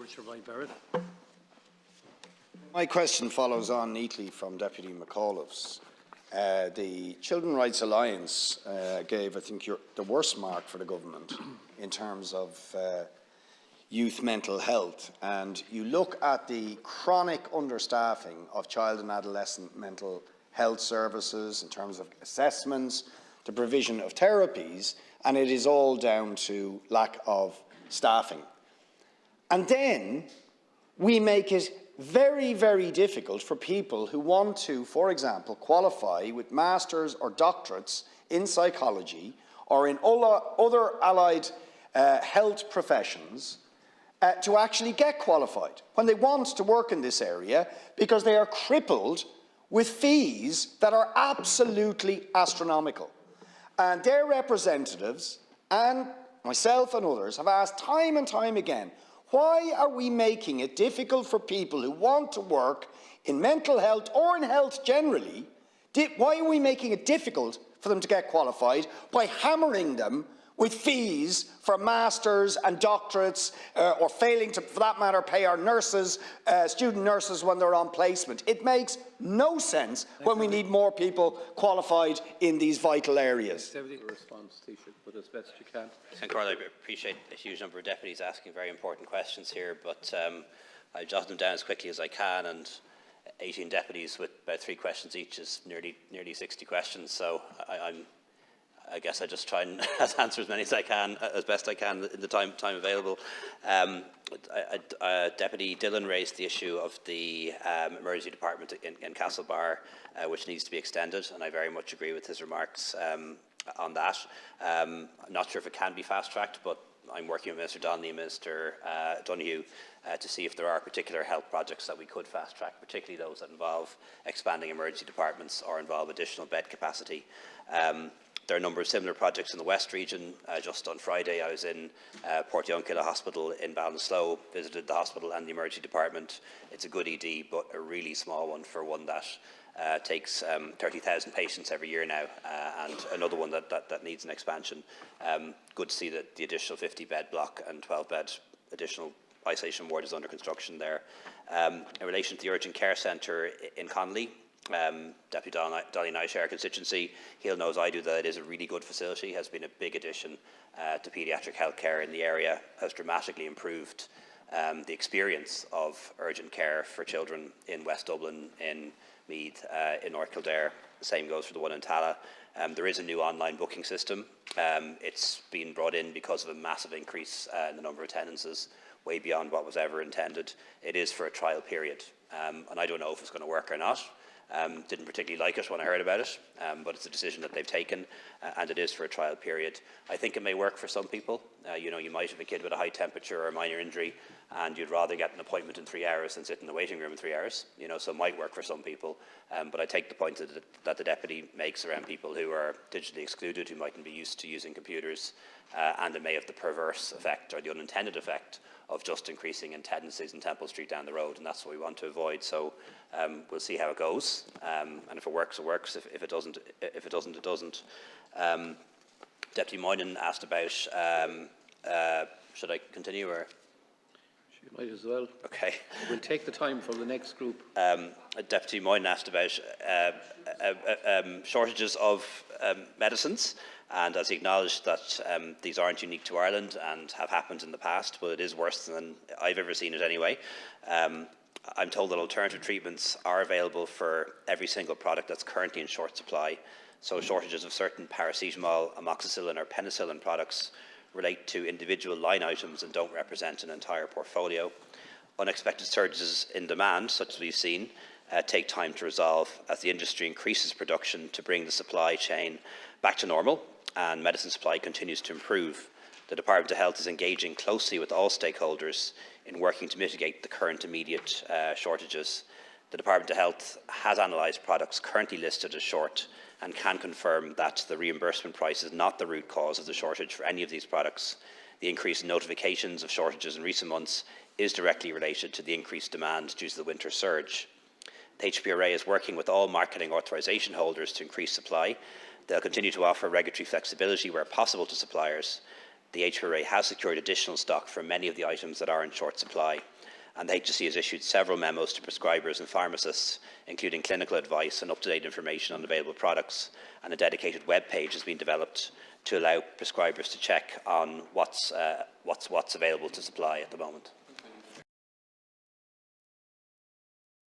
Richard Boyd Barrett. My question follows on neatly from Deputy McAuliffe's. The Children's Rights Alliance gave, I think, the worst mark for the government in terms of youth mental health. And you look at the chronic understaffing of child and adolescent mental health services in terms of assessments, the provision of therapies, and it is all down to lack of staffing. And then we make it very, very difficult for people who want to, for example, qualify with masters or doctorates in psychology or in other allied health professions to actually get qualified when they want to work in this area, because they are crippled with fees that are absolutely astronomical. And their representatives and myself and others have asked time and time again, why are we making it difficult for people who want to work in mental health or in health generally? Why are we making it difficult for them to get qualified by hammering them with fees for masters and doctorates, or failing to, for that matter, pay our nurses, student nurses when they're on placement? It makes no sense when we need more people qualified in these vital areas. Response, Taoiseach, but as best you can. I appreciate a huge number of deputies asking very important questions here, but I'll jot them down as quickly as I can, and 18 deputies with about 3 questions each is nearly 60 questions, so I guess I just try and answer as many as I can, as best I can in the time available. Deputy Dillon raised the issue of the emergency department in Castlebar, which needs to be extended, and I very much agree with his remarks on that. I'm not sure if it can be fast-tracked, but I'm working with Mr Donnelly and Mr Donoghue to see if there are particular health projects that we could fast-track, particularly those that involve expanding emergency departments or involve additional bed capacity. There are a number of similar projects in the West region. Just on Friday, I was in Portiuncula Hospital in Ballinasloe, visited the hospital and the emergency department. It's a good ED, but a really small one for one that takes 30,000 patients every year now, and another one that needs an expansion. Good to see that the additional 50-bed block and 12-bed additional isolation ward is under construction there. In relation to the urgent care centre in Connolly, Deputy Dolly and I share constituency. He'll know as I do that it is a really good facility, has been a big addition to paediatric healthcare in the area, has dramatically improved the experience of urgent care for children in West Dublin, in Meath, in North Kildare. The same goes for the one in Tala. There is a new online booking system. It's been brought in because of a massive increase in the number of attendances, way beyond what was ever intended. It is for a trial period, and I don't know if it's going to work or not. Didn't particularly like it when I heard about it, but it's a decision that they've taken, and it is for a trial period. I think it may work for some people. You might have a kid with a high temperature or a minor injury, and you'd rather get an appointment in 3 hours than sit in the waiting room in 3 hours. So it might work for some people. But I take the point that the deputy makes around people who are digitally excluded, who mightn't be used to using computers, and it may have the perverse effect or the unintended effect of just increasing attendances in Temple Street down the road, and that's what we want to avoid. So we'll see how it goes, and if it works, it works. If it doesn't, it doesn't. Deputy Moynihan asked about. Should I continue or? You might as well. Okay. We'll take the time from the next group. Deputy Moynihan asked about shortages of medicines. And as he acknowledged that these aren't unique to Ireland and have happened in the past, but it is worse than I've ever seen it anyway. I'm told that alternative treatments are available for every single product that's currently in short supply. So shortages of certain paracetamol, amoxicillin or penicillin products relate to individual line items and don't represent an entire portfolio. Unexpected surges in demand, such as we've seen, take time to resolve as the industry increases production to bring the supply chain back to normal, and medicine supply continues to improve. The Department of Health is engaging closely with all stakeholders in working to mitigate the current immediate shortages. The Department of Health has analysed products currently listed as short and can confirm that the reimbursement price is not the root cause of the shortage for any of these products. The increase in notifications of shortages in recent months is directly related to the increased demand due to the winter surge. The HPRA is working with all marketing authorisation holders to increase supply. They'll continue to offer regulatory flexibility where possible to suppliers. The HPRA has secured additional stock for many of the items that are in short supply, and the HSE has issued several memos to prescribers and pharmacists, including clinical advice and up-to-date information on available products, and a dedicated web page has been developed to allow prescribers to check on what's available to supply at the moment.